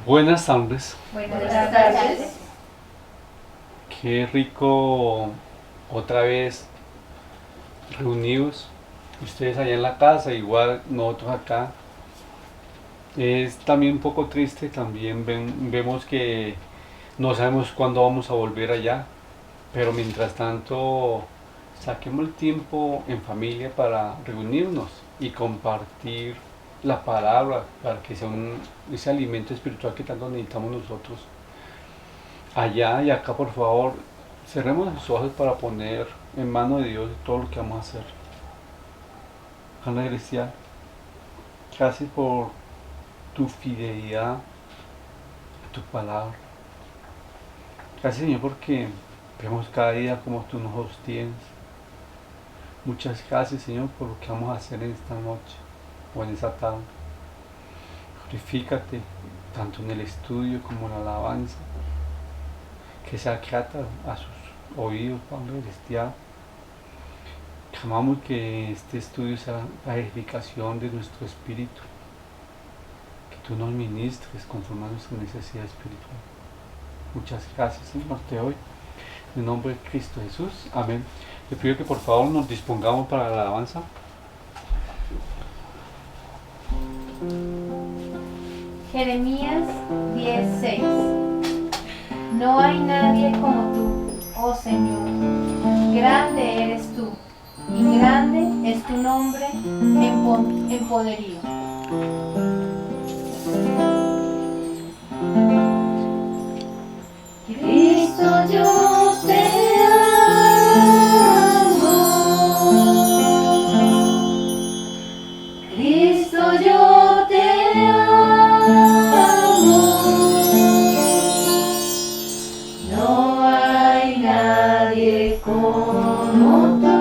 Buenas tardes. Buenas tardes. Qué rico otra vez reunidos. Ustedes allá en la casa, igual nosotros acá. Es también un poco triste, también vemos que no sabemos cuándo vamos a volver allá, pero mientras tanto saquemos el tiempo en familia para reunirnos y compartir la palabra para que sea ese alimento espiritual que tanto necesitamos nosotros. Allá y acá, por favor, cerremos los ojos para poner en manos de Dios todo lo que vamos a hacer. Padre Celestial, gracias por tu fidelidad a tu palabra. Gracias, Señor, porque vemos cada día como tú nos sostienes. Muchas gracias, Señor, por lo que vamos a hacer en esta noche o en esta tarde. Glorifícate tanto en el estudio como en la alabanza, que sea grata a sus oídos, Padre Celestial. Clamamos que este estudio sea la edificación de nuestro espíritu, que tú nos ministres conforme a nuestra necesidad espiritual. Muchas gracias, Señor, te doy. En el nombre de Cristo Jesús. Amén. Le pido que por favor nos dispongamos para la alabanza. Jeremías 10:6. No hay nadie como tú, oh Señor. Grande eres tú, y grande es tu nombre en poderío. Cristo, yo te amo. Cristo, yo te amo. No hay nadie como tú.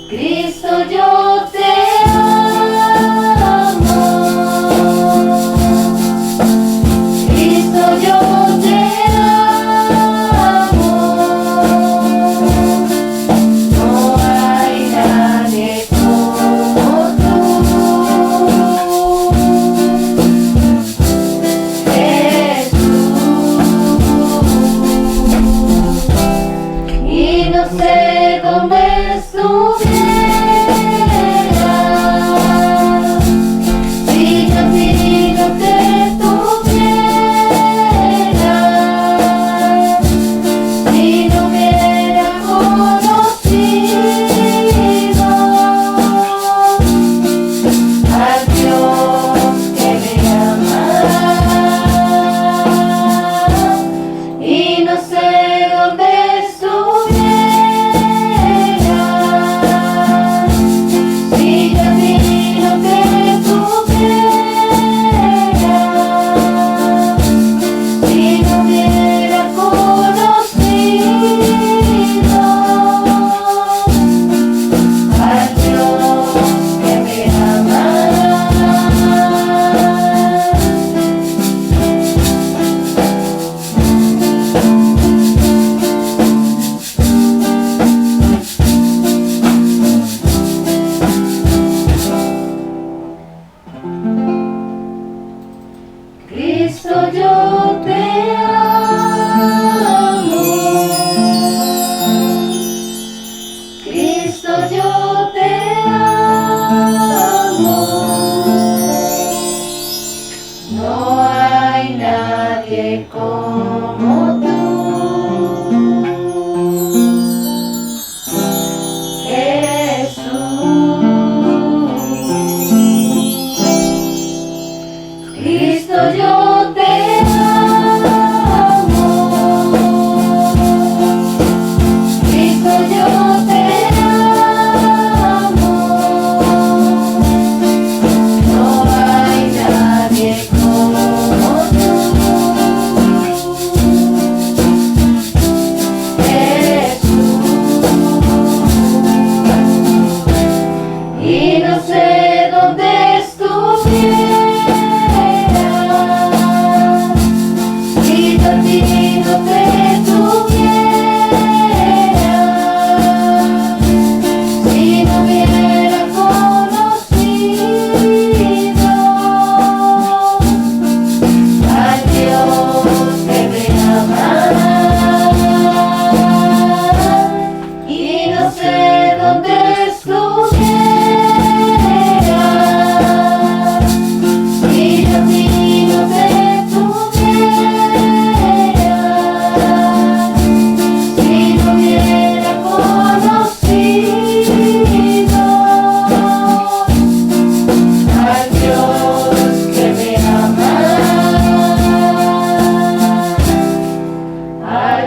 Cristo, yo te amo. Cristo, yo te amo. No hay nadie como tú. Jesús. Y no sé dónde estuve. Y no sé dónde estuviera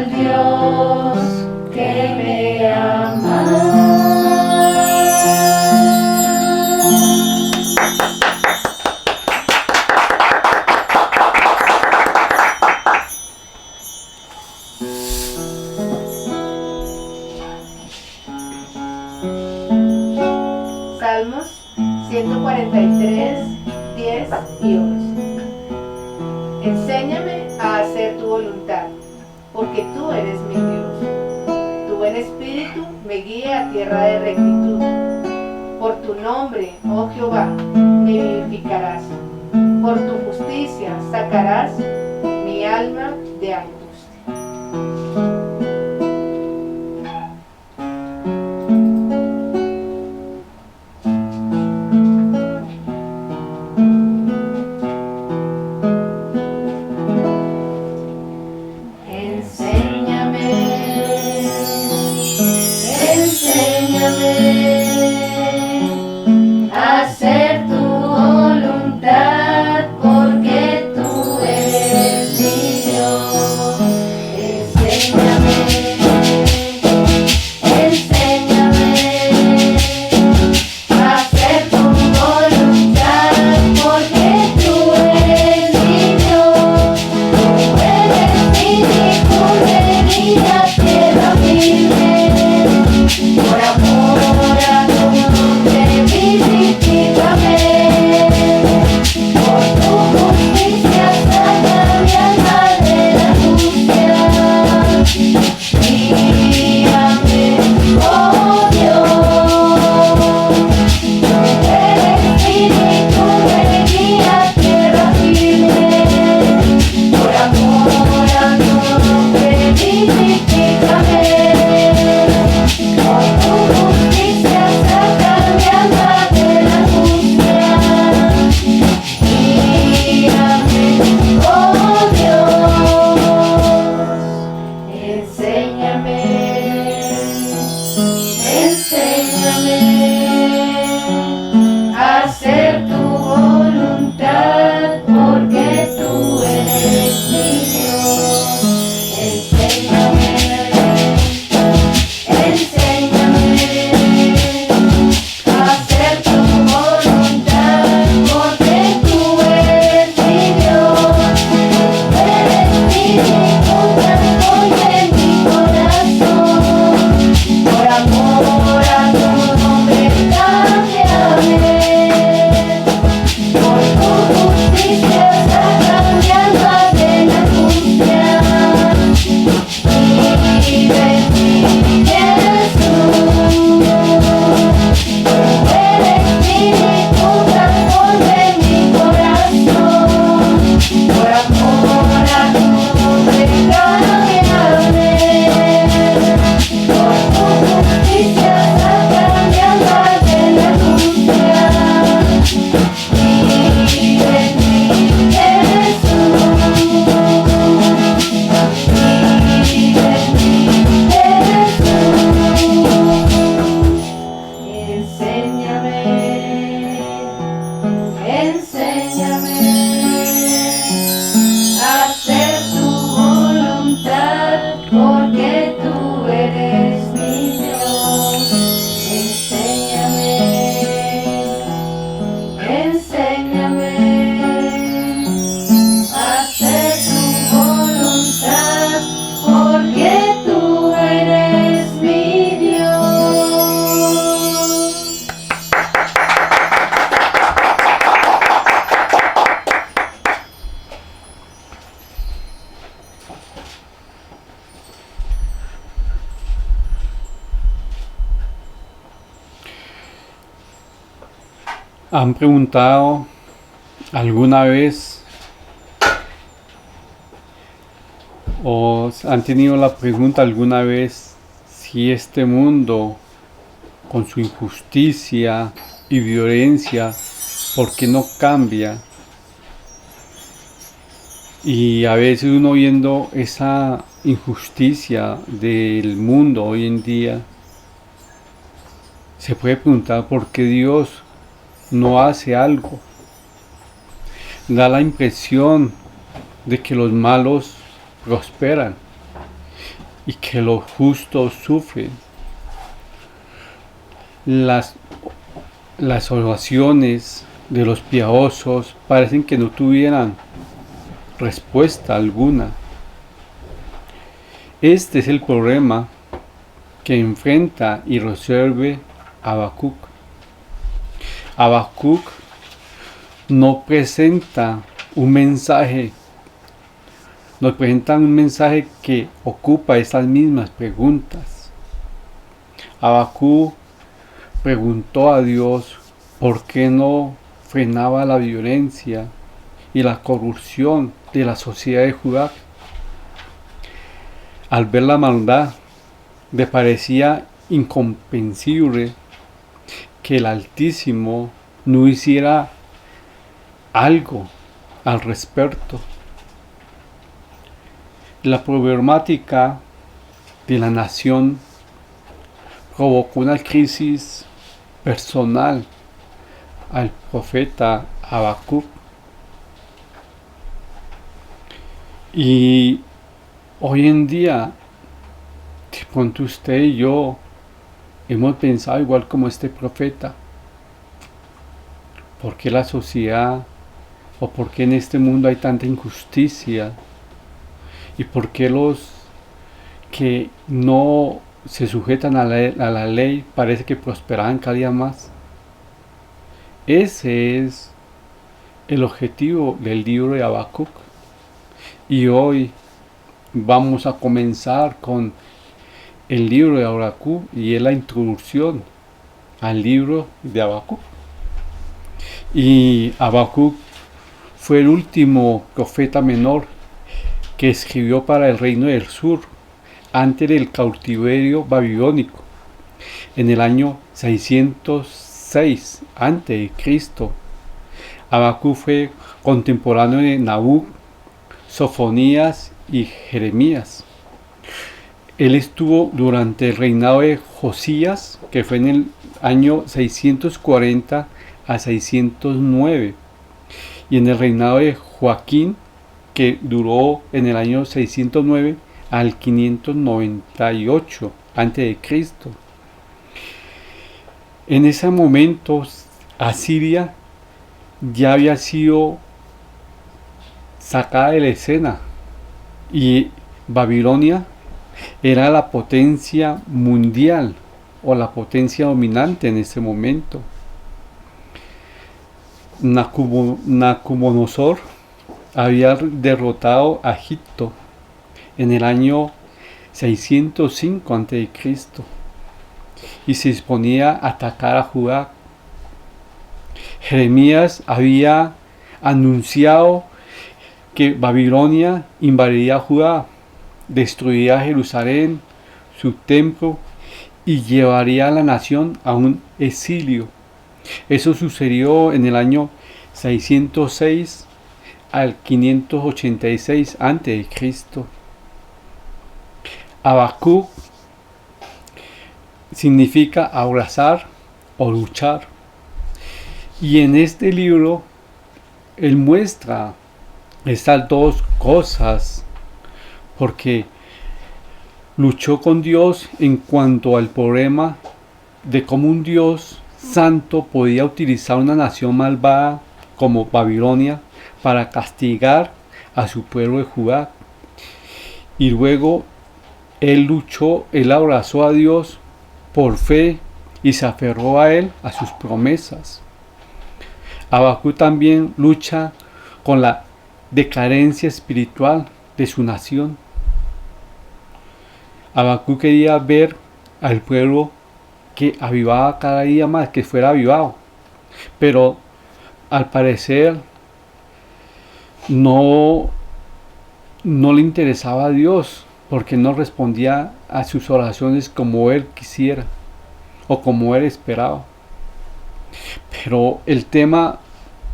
al Dios que me ama. Salmos 143, 10 y 11. Enséñame a hacer tu voluntad, porque tú eres mi Dios. Tu buen espíritu me guía a tierra de rectitud. Por tu nombre, oh Jehová, me vivificarás. Por tu justicia sacarás mi alma de angustia. Enséñame a hacer tu voluntad, porque tú eres mi Dios. Enséñame, enséñame a hacer tu voluntad, porque tú eres mi Dios. Tú eres mi misericordia, tierra firme. Por amor a tu nombre, vivifícame. Por tu justicia saca mi alma de la angustia. Guíame, oh Dios. Tu espíritu me guía a tierra firme. Por amor a tu nombre, vivifícame. Por tu justicia saca mi alma de la angustia. Guíame, oh Dios. Enséñame, enséñame a hacer tu voluntad, porque tú eres mi Dios. Enséñame, enséñame a hacer tu voluntad, porque tú eres mi Dios. Eres mi misericordia en mi corazón. Por amor a tu nombre, cámbiame. Por tu justicia saca mi alma de la angustia. Vive en mí, Jesús. Tu espíritu transforme mi corazón. Por amor a tu nombre, cámbiame. Por tu justicia saca mi alma de la angustia. Vive en mí, Jesús. Vive en mí, Jesús. Enséñame, enséñame a hacer tu voluntad, porque tú eres mi Dios. Enséñame, enséñame a hacer tu voluntad, porque tú eres mi Dios. ¿Han preguntado alguna vez o han tenido la pregunta alguna vez si este mundo, con su injusticia y violencia, por qué no cambia? Y a veces uno viendo esa injusticia del mundo hoy en día, se puede preguntar por qué Dios no hace algo. Da la impresión de que los malos prosperan y que los justos sufren. Las oraciones de los piadosos parecen que no tuvieran respuesta alguna. Este es el problema que enfrenta y resuelve Habacuc. Habacuc no presenta un mensaje, nos presenta un mensaje que ocupa esas mismas preguntas. Habacuc preguntó a Dios por qué no frenaba la violencia y la corrupción de la sociedad de Judá. Al ver la maldad, le parecía incomprensible que el Altísimo no hiciera algo al respecto. La problemática de la nación provocó una crisis personal al profeta Habacuc. Y hoy en día, de pronto usted y yo hemos pensado igual como este profeta. ¿Por qué la sociedad o por qué en este mundo hay tanta injusticia? ¿Y por qué los que no se sujetan a la ley parece que prosperan cada día más? Ese es el objetivo del libro de Habacuc. Y hoy vamos a comenzar con el libro de Habacuc y es la introducción al libro de Habacuc. Y Habacuc fue el último profeta menor que escribió para el reino del sur antes del cautiverio babilónico en el año 606 a.C. Habacuc fue contemporáneo de Nabuc, Sofonías y Jeremías. Él estuvo durante el reinado de Josías, que fue en el año 640 a 609, y en el reinado de Joaquín, que duró en el año 609 al 598 a.C. En ese momento, Asiria ya había sido sacada de la escena y Babilonia era la potencia mundial o la potencia dominante en ese momento. Nabucodonosor había derrotado a Egipto en el año 605 a.C. y se disponía a atacar a Judá. Jeremías había anunciado que Babilonia invadiría Judá, destruiría Jerusalén, su templo y llevaría a la nación a un exilio. Eso sucedió en el año 606 al 586 a.C. Habacuc significa abrazar o luchar. Y en este libro él muestra estas dos cosas, porque luchó con Dios en cuanto al problema de cómo un Dios santo podía utilizar una nación malvada como Babilonia para castigar a su pueblo de Judá. Y luego él luchó, él abrazó a Dios por fe y se aferró a él, a sus promesas. Habacuc también lucha con la decadencia espiritual de su nación. Habacuc quería ver al pueblo que avivaba cada día más, que fuera avivado, pero al parecer no le interesaba a Dios, porque no respondía a sus oraciones como él quisiera o como él esperaba. Pero el tema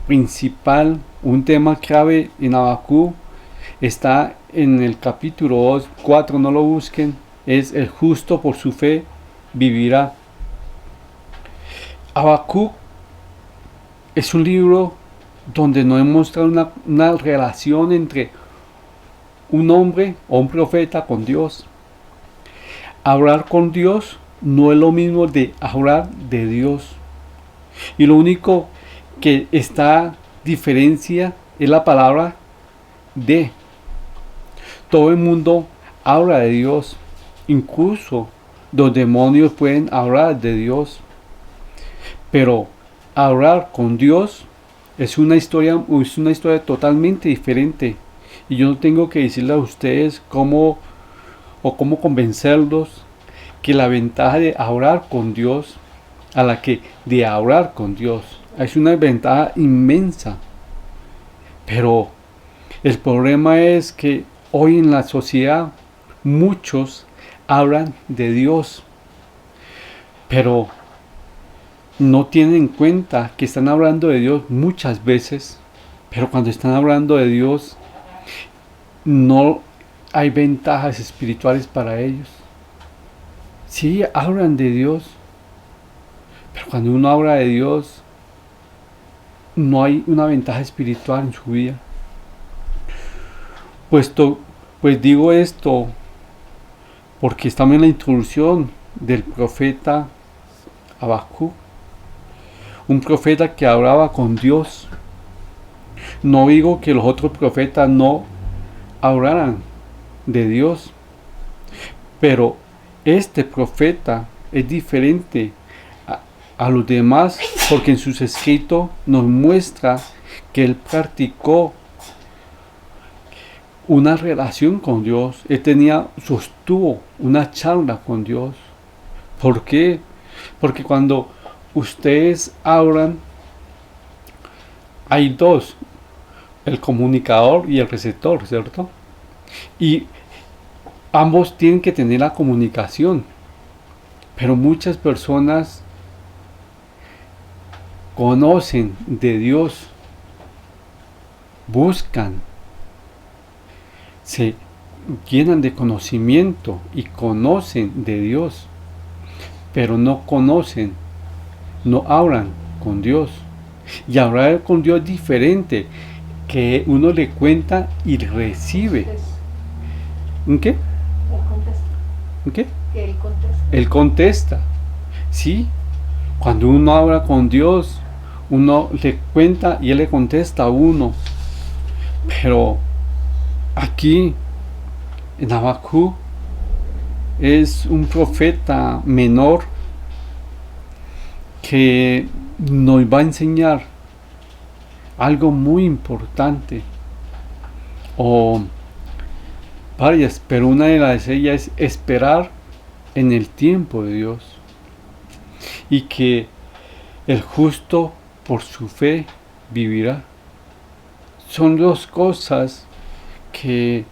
principal, un tema clave en Habacuc, está en el capítulo 4, no lo busquen, es el justo por su fe vivirá. Habacuc es un libro donde nos muestra una relación entre un hombre o un profeta con Dios. hablar con Dios no es lo mismo de hablar de Dios. Y lo único que está diferencia es la palabra de. Todo el mundo habla de Dios, incluso los demonios pueden hablar de Dios, pero hablar con Dios es una historia totalmente diferente. Y yo no tengo que decirle a ustedes cómo convencerlos que la ventaja de hablar con Dios a la que de hablar con Dios es una ventaja inmensa. Pero el problema es que hoy en la sociedad muchos hablan de Dios, pero no tienen en cuenta que están hablando de Dios muchas veces, pero cuando están hablando de Dios no hay ventajas espirituales para ellos. Sí, hablan de Dios, pero cuando uno habla de Dios no hay una ventaja espiritual en su vida. Pues digo esto porque estamos en la introducción del profeta Habacuc, un profeta que hablaba con Dios. No digo que los otros profetas no hablaran de Dios, pero este profeta es diferente a los demás porque en sus escritos nos muestra que él practicó una relación con Dios. Él sostuvo una charla con Dios. ¿Por qué? Porque cuando ustedes hablan, hay dos, el comunicador y el receptor, ¿cierto? Y ambos tienen que tener la comunicación, pero muchas personas conocen de Dios, buscan, se llenan de conocimiento y conocen de Dios, pero no conocen, no hablan con Dios. Y hablar con Dios es diferente, que uno le cuenta y recibe. ¿En qué? ¿En qué? Que él contesta. Él contesta. Sí, cuando uno habla con Dios, uno le cuenta y él le contesta a uno. Pero aquí en Habacuc es un profeta menor que nos va a enseñar algo muy importante, o varias, pero una de las ellas es esperar en el tiempo de Dios, y que el justo por su fe vivirá. Son dos cosas que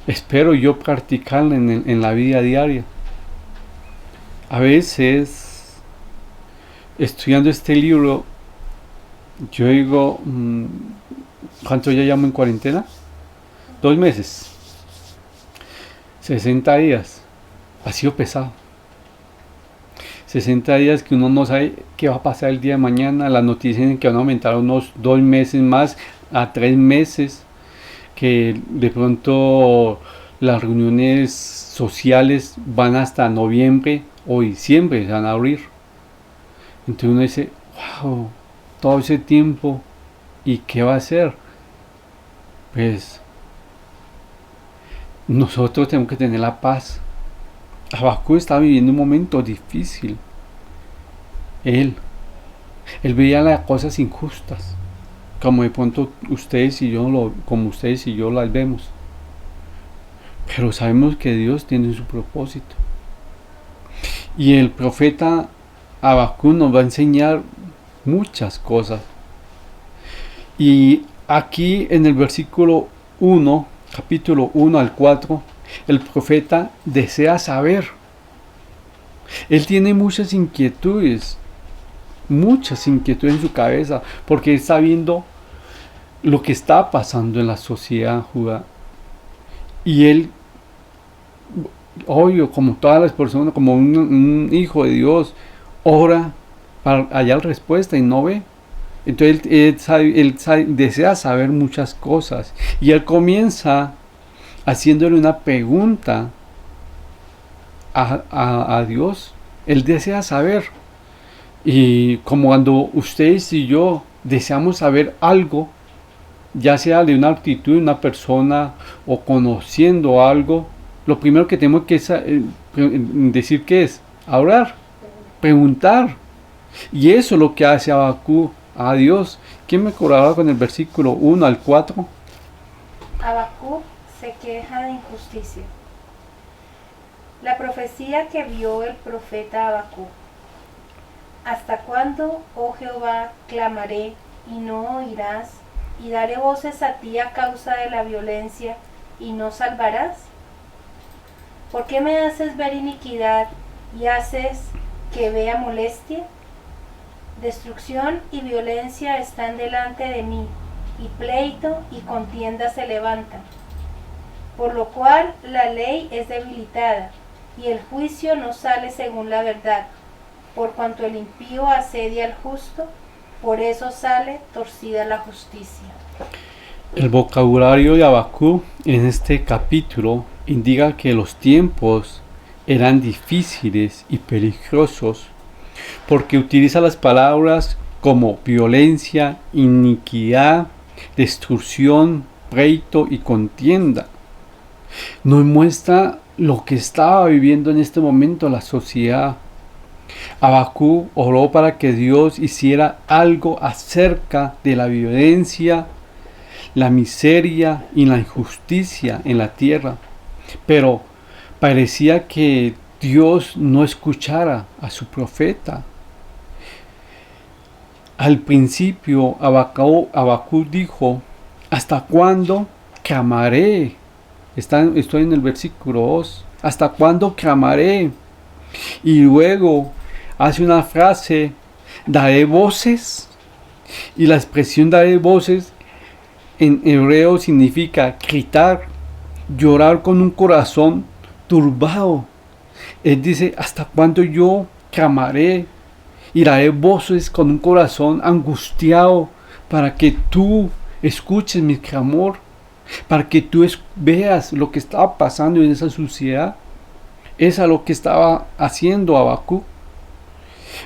espero yo practicar en la vida diaria. A veces, estudiando este libro, yo digo, ¿cuánto ya llamo en cuarentena? 2 meses, 60 días, ha sido pesado. 60 días que uno no sabe qué va a pasar el día de mañana. Las noticias dicen que van a aumentar unos 2 meses más a 3 meses, que de pronto las reuniones sociales van hasta noviembre o diciembre, se van a abrir. Entonces uno dice, wow, todo ese tiempo, ¿y qué va a hacer? Pues nosotros tenemos que tener la paz. Habacuc estaba viviendo un momento difícil. Él veía las cosas injustas, como de pronto ustedes y yo las vemos. Pero sabemos que Dios tiene su propósito. Y el profeta Habacuc nos va a enseñar muchas cosas. Y aquí en el versículo 1, capítulo 1 al 4, el profeta desea saber. Él tiene muchas inquietudes en su cabeza, porque está viendo lo que está pasando en la sociedad judía. Y él, obvio, como todas las personas, como un hijo de Dios, ora para hallar respuesta y no ve. Entonces él desea saber muchas cosas. Y él comienza haciéndole una pregunta a Dios. Él desea saber. Y como cuando ustedes y yo deseamos saber algo, ya sea de una actitud de una persona o conociendo algo, lo primero que tenemos que decir que es orar, preguntar. Y eso es lo que hace Habacuc a Dios. ¿Quién me colabora con el versículo 1 al 4? Habacuc se queja de injusticia. La profecía que vio el profeta Habacuc. ¿Hasta cuándo, oh Jehová, clamaré y no oirás? ¿Y daré voces a ti a causa de la violencia y no salvarás? ¿Por qué me haces ver iniquidad y haces que vea molestia? Destrucción y violencia están delante de mí, y pleito y contienda se levantan. Por lo cual la ley es debilitada, y el juicio no sale según la verdad. Por cuanto el impío asedia al justo, por eso sale torcida la justicia. El vocabulario de Habacuc en este capítulo indica que los tiempos eran difíciles y peligrosos, porque utiliza las palabras como violencia, iniquidad, destrucción, pleito y contienda. Nos muestra lo que estaba viviendo en este momento la sociedad. Habacuc oró para que Dios hiciera algo acerca de la violencia, la miseria y la injusticia en la tierra, pero parecía que Dios no escuchara a su profeta. Al principio Habacuc dijo: ¿hasta cuándo clamaré? Estoy en el versículo 2. ¿Hasta cuándo clamaré? Y luego hace una frase: daré voces. Y la expresión daré voces en hebreo significa gritar, llorar con un corazón turbado. Él dice: ¿hasta cuándo yo clamaré y daré voces con un corazón angustiado para que tú escuches mi clamor, para que tú veas lo que estaba pasando en esa sociedad? Eso es lo que estaba haciendo Habacuc.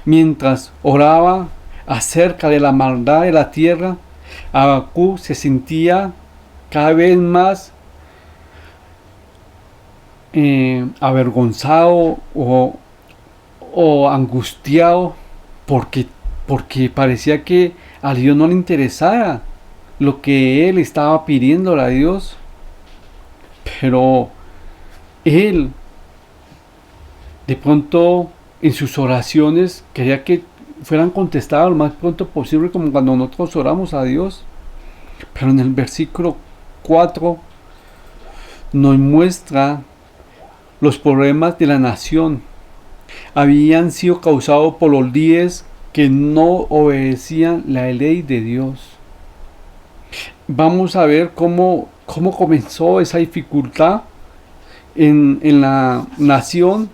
Mientras oraba acerca de la maldad de la tierra, Habacuc se sentía cada vez más avergonzado o angustiado porque parecía que a Dios no le interesara lo que él estaba pidiéndole a Dios. Pero él de pronto en sus oraciones quería que fueran contestadas lo más pronto posible, como cuando nosotros oramos a Dios. Pero en el versículo 4 nos muestra los problemas de la nación. Habían sido causados por los líderes que no obedecían la ley de Dios. Vamos a ver cómo comenzó esa dificultad en la nación.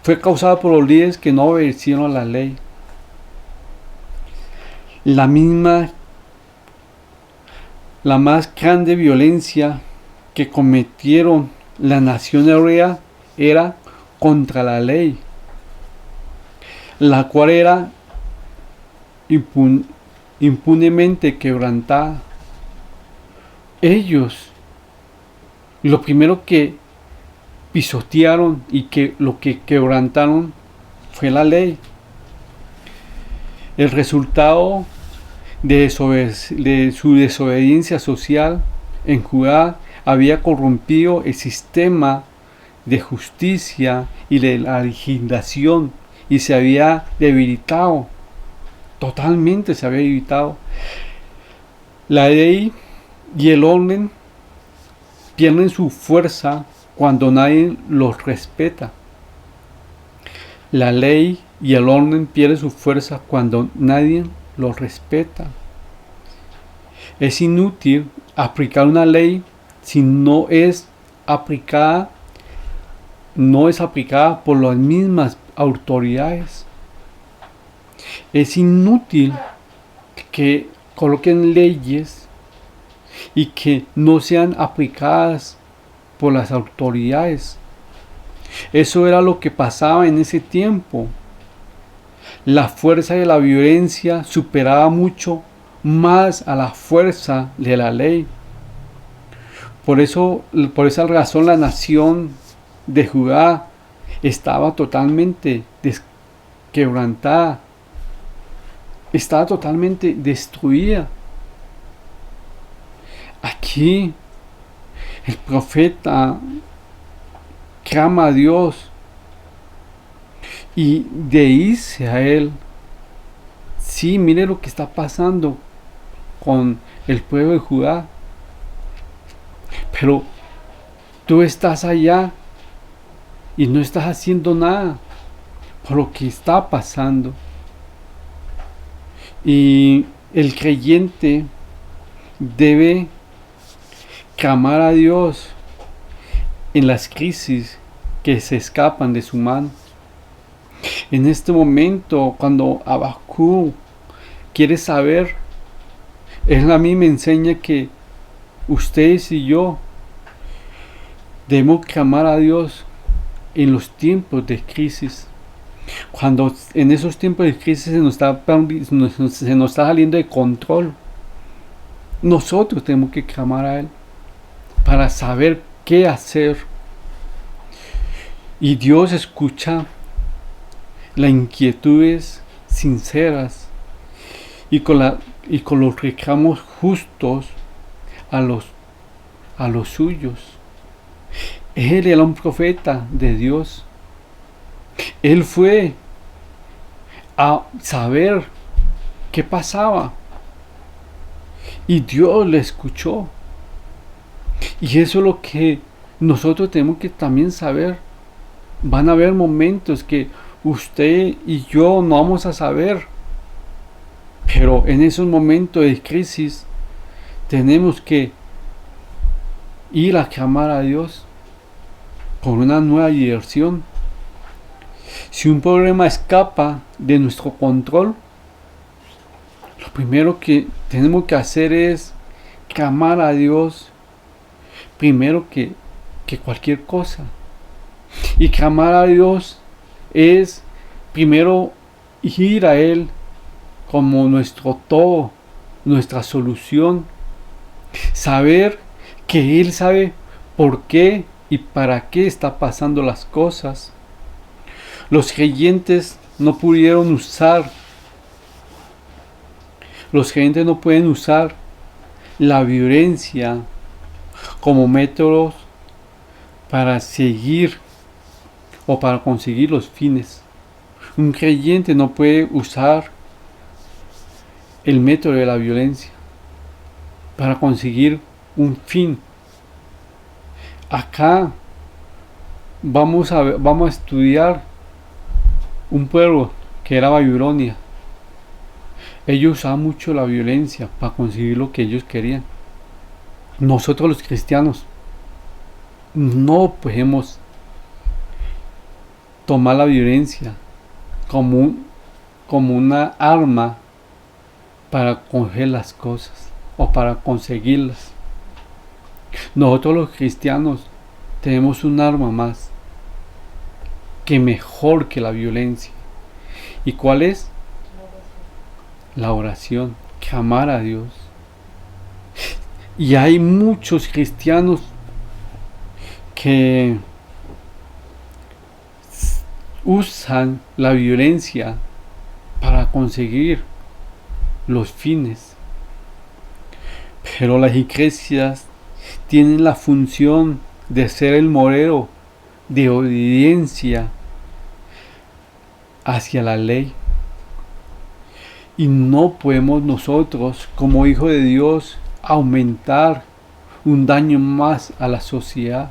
Fue causada por los líderes que no obedecieron la ley. La más grande violencia que cometieron la nación hebrea era contra la ley, la cual era impunemente quebrantada. Ellos, lo primero que pisotearon y lo que quebrantaron fue la ley. El resultado de su desobediencia social en Judá había corrompido el sistema de justicia y de la legislación y se había debilitado, totalmente se había debilitado. La ley y el orden pierden su fuerza cuando nadie los respeta. La ley y el orden pierden su fuerza cuando nadie los respeta. Es inútil aplicar una ley si no es aplicada por las mismas autoridades. Es inútil que coloquen leyes y que no sean aplicadas por las autoridades. Eso era lo que pasaba en ese tiempo. La fuerza de la violencia superaba mucho más a la fuerza de la ley. Por esa razón la nación de Judá estaba totalmente quebrantada, estaba totalmente destruida. Aquí el profeta clama a Dios y dice a él: sí, mire lo que está pasando con el pueblo de Judá, pero tú estás allá y no estás haciendo nada por lo que está pasando. Y el creyente debe clamar a Dios en las crisis que se escapan de su mano. En este momento, cuando Habacuc quiere saber, él a mí me enseña que ustedes y yo debemos clamar a Dios en los tiempos de crisis. Cuando en esos tiempos de crisis se nos está saliendo de control, nosotros tenemos que clamar a Él para saber qué hacer. Y Dios escucha las inquietudes sinceras y con los reclamos justos a los suyos. Él era un profeta de Dios. Él fue a saber qué pasaba y Dios le escuchó. Y eso es lo que nosotros tenemos que también saber. Van a haber momentos que usted y yo no vamos a saber, pero en esos momentos de crisis tenemos que ir a clamar a Dios por una nueva dirección. Si un problema escapa de nuestro control, lo primero que tenemos que hacer es clamar a Dios primero que cualquier cosa. Y clamar a Dios es primero ir a Él como nuestro todo, nuestra solución. Saber que Él sabe por qué y para qué está pasando las cosas. Los creyentes no pueden usar la violencia como métodos para seguir o para conseguir los fines. Un creyente no puede usar el método de la violencia para conseguir un fin. Acá vamos a estudiar un pueblo que era Babilonia. Ellos usaban mucho la violencia para conseguir lo que ellos querían. Nosotros los cristianos no podemos tomar la violencia como una arma para coger las cosas o para conseguirlas. Nosotros los cristianos tenemos un arma más que mejor que la violencia. ¿Y cuál es? La oración, clamar a Dios. Y hay muchos cristianos que usan la violencia para conseguir los fines. Pero las iglesias tienen la función de ser el modelo de obediencia hacia la ley. Y no podemos nosotros, como hijos de Dios, aumentar un daño más a la sociedad.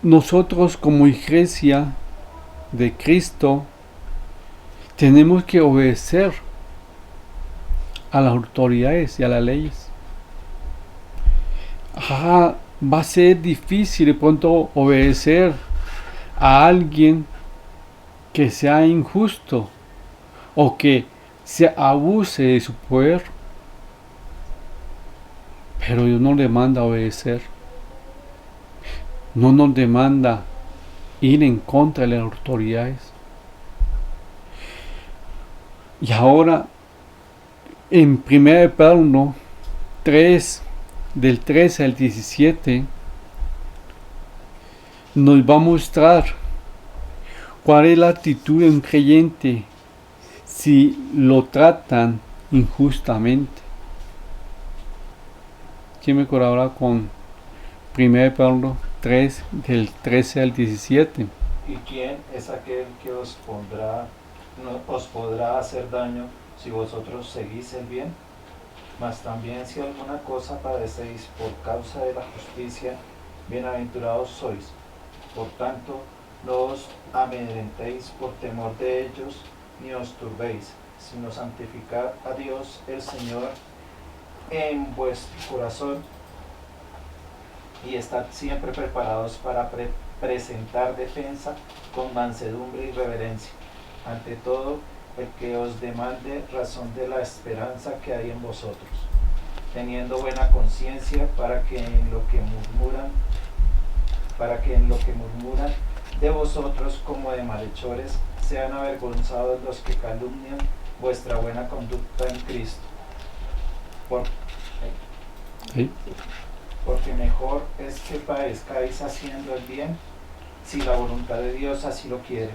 Nosotros, como iglesia de Cristo, tenemos que obedecer a las autoridades y a las leyes. Va a ser difícil de pronto obedecer a alguien que sea injusto o que se abuse de su poder, pero Dios no le manda a obedecer. no nos demanda ir en contra de las autoridades. Y ahora, en 1 Pedro 3, del 13 al 17, nos va a mostrar cuál es la actitud de un creyente si lo tratan injustamente. ¿Quién me colabora con 1 Pedro 3, del 13 al 17? ¿Y quién es aquel que os podrá hacer daño si vosotros seguís el bien? Mas también si alguna cosa padecéis por causa de la justicia, bienaventurados sois. Por tanto, no os amedrentéis por temor de ellos, ni os turbéis, sino santificad a Dios el Señor en vuestro corazón, y estad siempre preparados para presentar defensa con mansedumbre y reverencia ante todo el que os demande razón de la esperanza que hay en vosotros, teniendo buena conciencia para que en lo que murmuran de vosotros como de malhechores sean avergonzados los que calumnian vuestra buena conducta en Cristo. ¿Sí? Porque mejor es que padezcáis haciendo el bien, si la voluntad de Dios así lo quiere,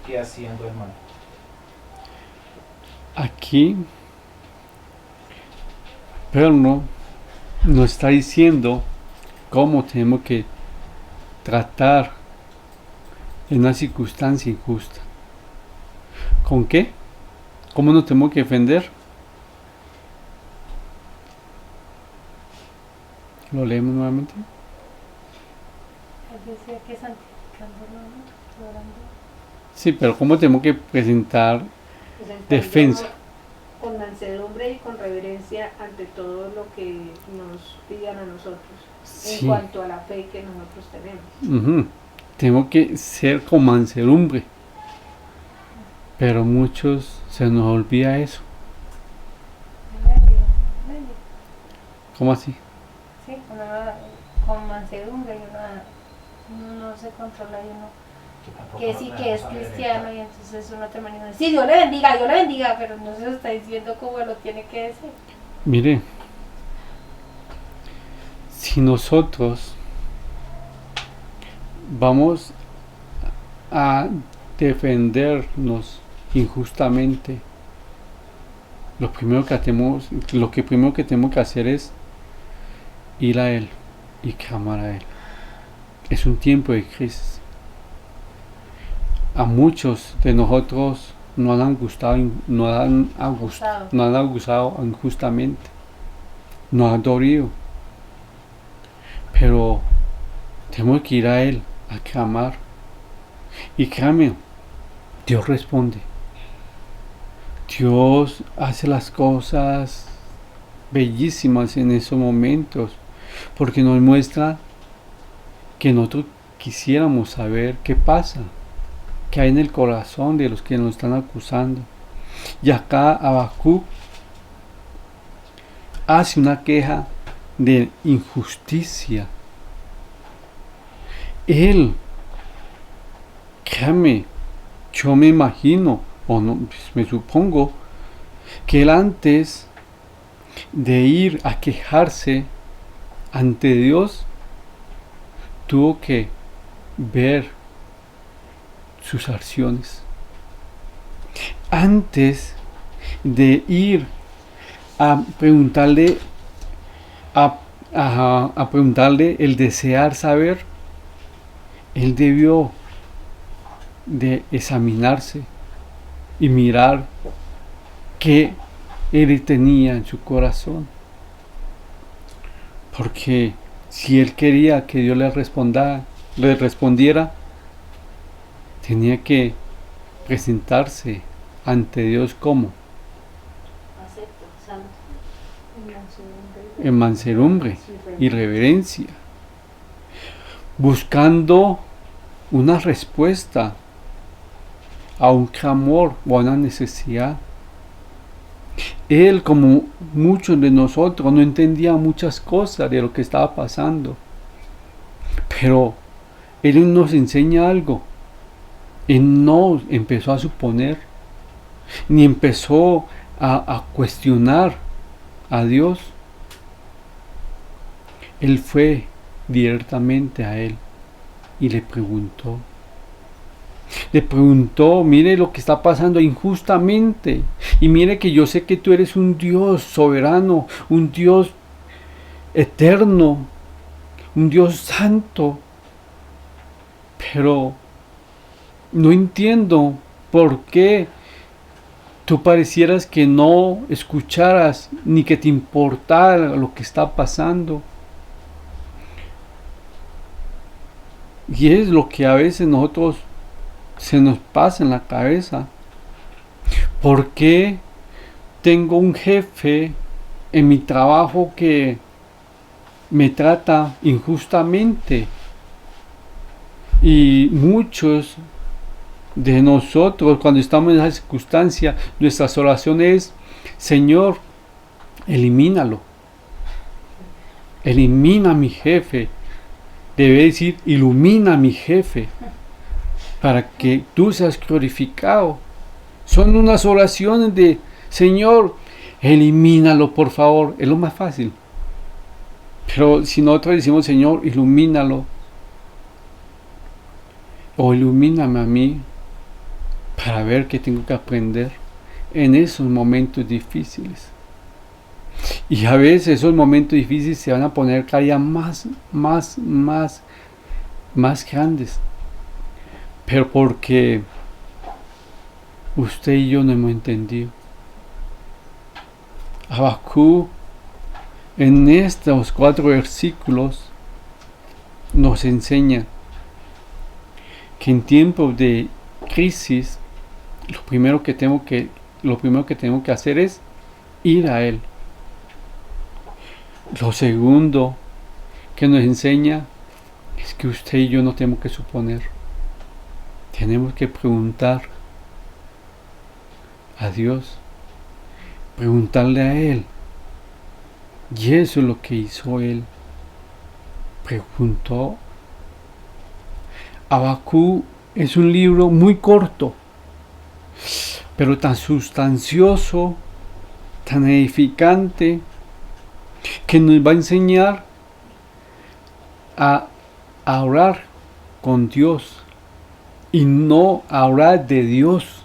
que haciendo el mal. Aquí Pedro nos está diciendo cómo tenemos que tratar en una circunstancia injusta. ¿Con qué? ¿Cómo nos tenemos que defender? Lo leemos nuevamente. Decía que santificándolo, ¿no? Orando. Sí, pero ¿cómo tenemos que presentar Presentando defensa? con mansedumbre y con reverencia ante todo lo que nos pidan a nosotros Sí. en cuanto a la fe que nosotros tenemos. Ujú. Tenemos que ser con mansedumbre. Pero muchos se nos olvida eso. Medio. ¿Cómo así? Sí, con mansedumbre uno no se controla y uno que sí que es cristiano y entonces uno termina diciendo, sí, Dios le bendiga, pero no se lo está diciendo como lo tiene que decir. Mire, si nosotros vamos a defendernos injustamente, lo que primero que tenemos que hacer es ir a Él y clamar a Él. Es un tiempo de crisis. A muchos de nosotros nos han abusado injustamente, nos han dolido, pero tenemos que ir a Él a clamar. Y créame, Dios responde. Dios hace las cosas bellísimas en esos momentos, porque nos muestra que nosotros quisiéramos saber qué pasa, qué hay en el corazón de los que nos están acusando. Y acá Habacuc hace una queja de injusticia. Él, créame, yo me imagino, o no, pues me supongo, que él antes de ir a quejarse ante Dios, tuvo que ver sus acciones. Antes de ir a preguntarle, a preguntarle el desear saber, él debió de examinarse y mirar qué él tenía en su corazón. Porque si él quería que Dios le respondiera, tenía que presentarse ante Dios como Acepto, santo. en mansedumbre y reverencia, buscando una respuesta a un clamor o a una necesidad. Él, como muchos de nosotros, no entendía muchas cosas de lo que estaba pasando, pero Él nos enseña algo. Él no empezó a suponer, ni empezó a cuestionar a Dios. Él fue directamente a Él y le preguntó. Le preguntó, mire lo que está pasando injustamente. Y mire que yo sé que tú eres un Dios soberano, un Dios eterno, un Dios santo. Pero no entiendo por qué tú parecieras que no escucharas ni que te importara lo que está pasando. Y es lo que a veces nosotros se nos pasa en la cabeza. ¿Por qué tengo un jefe en mi trabajo que me trata injustamente? Y muchos de nosotros, cuando estamos en esa circunstancia, nuestras oraciones es: Señor, elimínalo. Elimina a mi jefe. Debe decir, ilumina a mi jefe, para que tú seas glorificado. Son unas oraciones de: Señor, elimínalo, por favor. Es lo más fácil. Pero si nosotros decimos: Señor, ilumínalo, o ilumíname a mí, para ver qué tengo que aprender en esos momentos difíciles. Y a veces esos momentos difíciles se van a poner cada día más grandes. Pero porque usted y yo no hemos entendido. Habacuc, en estos 4 versículos, nos enseña que en tiempos de crisis, lo primero que tenemos que hacer es ir a Él. Lo segundo que nos enseña es que usted y yo no tenemos que suponer. Tenemos que preguntar a Dios, preguntarle a Él. Y eso es lo que hizo Él. Preguntó. Habacuc es un libro muy corto, pero tan sustancioso, tan edificante, que nos va a enseñar a orar con Dios y no a orar de Dios.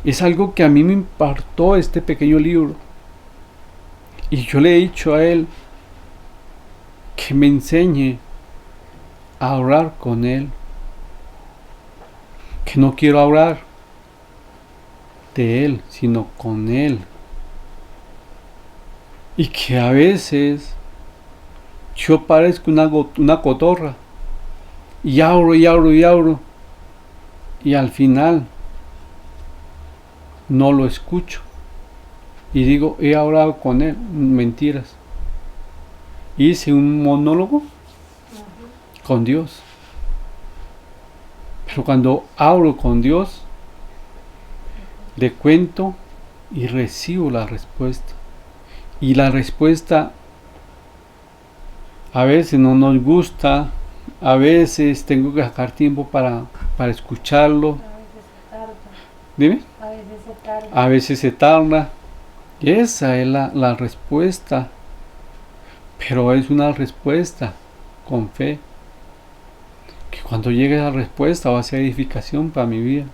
Es algo que a mí me impartió este pequeño libro, y yo le he dicho a Él que me enseñe a orar con Él, que no quiero orar de Él, sino con Él. Y que a veces yo parezco una cotorra, y abro, y al final no lo escucho, y digo, he hablado con Él. Mentiras. Hice un monólogo con Dios. Pero cuando hablo con Dios, le cuento y recibo la respuesta. Y la respuesta a veces no nos gusta, a veces tengo que sacar tiempo para escucharlo. A veces se tarda. Dime. A veces se tarda. A veces se tarda. Y esa es la respuesta. Pero es una respuesta con fe. Que cuando llegue esa respuesta va a ser edificación para mi vida.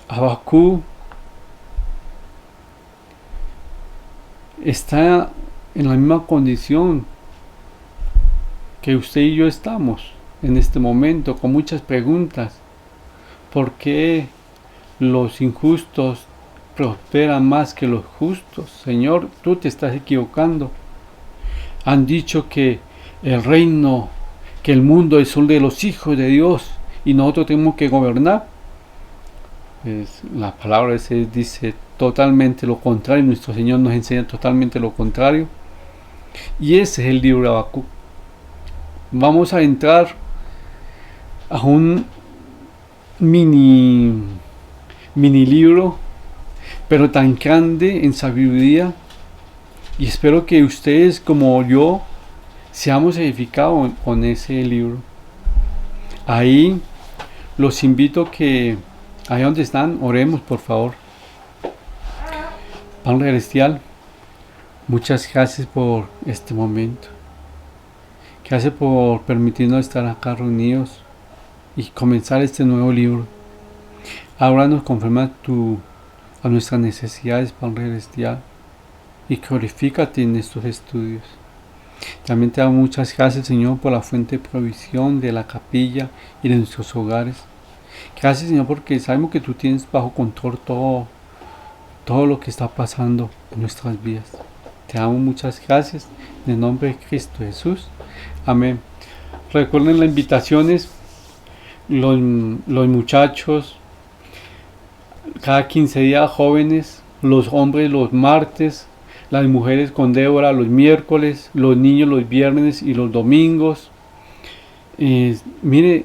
Habacuc está en la misma condición que usted y yo estamos en este momento, con muchas preguntas. ¿Por qué los injustos prosperan más que los justos? Señor, tú te estás equivocando. Han dicho que el reino, que el mundo es el de los hijos de Dios y nosotros tenemos que gobernar. La palabra dice totalmente lo contrario. Nuestro Señor nos enseña totalmente lo contrario. Y ese es el libro de Habacuc. Vamos a entrar a un mini libro, pero tan grande en sabiduría. Y espero que ustedes, como yo, seamos edificados con ese libro. Ahí los invito que, ahí donde están, oremos por favor. Padre Celestial, muchas gracias por este momento. Gracias por permitirnos estar acá reunidos y comenzar este nuevo libro. Ahora nos confirma a nuestras necesidades, Padre Celestial, y glorifícate en estos estudios. También te damos muchas gracias, Señor, por la fuente de provisión de la capilla y de nuestros hogares. Gracias, Señor, porque sabemos que tú tienes bajo control todo lo que está pasando en nuestras vidas. Te damos muchas gracias en el nombre de Cristo Jesús. Amén. Recuerden las invitaciones, los muchachos, cada 15 días, jóvenes, los hombres los martes, las mujeres con Débora los miércoles, los niños los viernes y los domingos. Mire,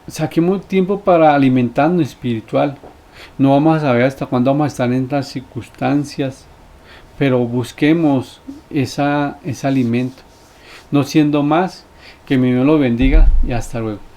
saquemos tiempo para alimentarnos espiritual. No vamos a saber hasta cuándo vamos a estar en las circunstancias, pero busquemos ese alimento. No siendo más, que mi Dios los bendiga y hasta luego.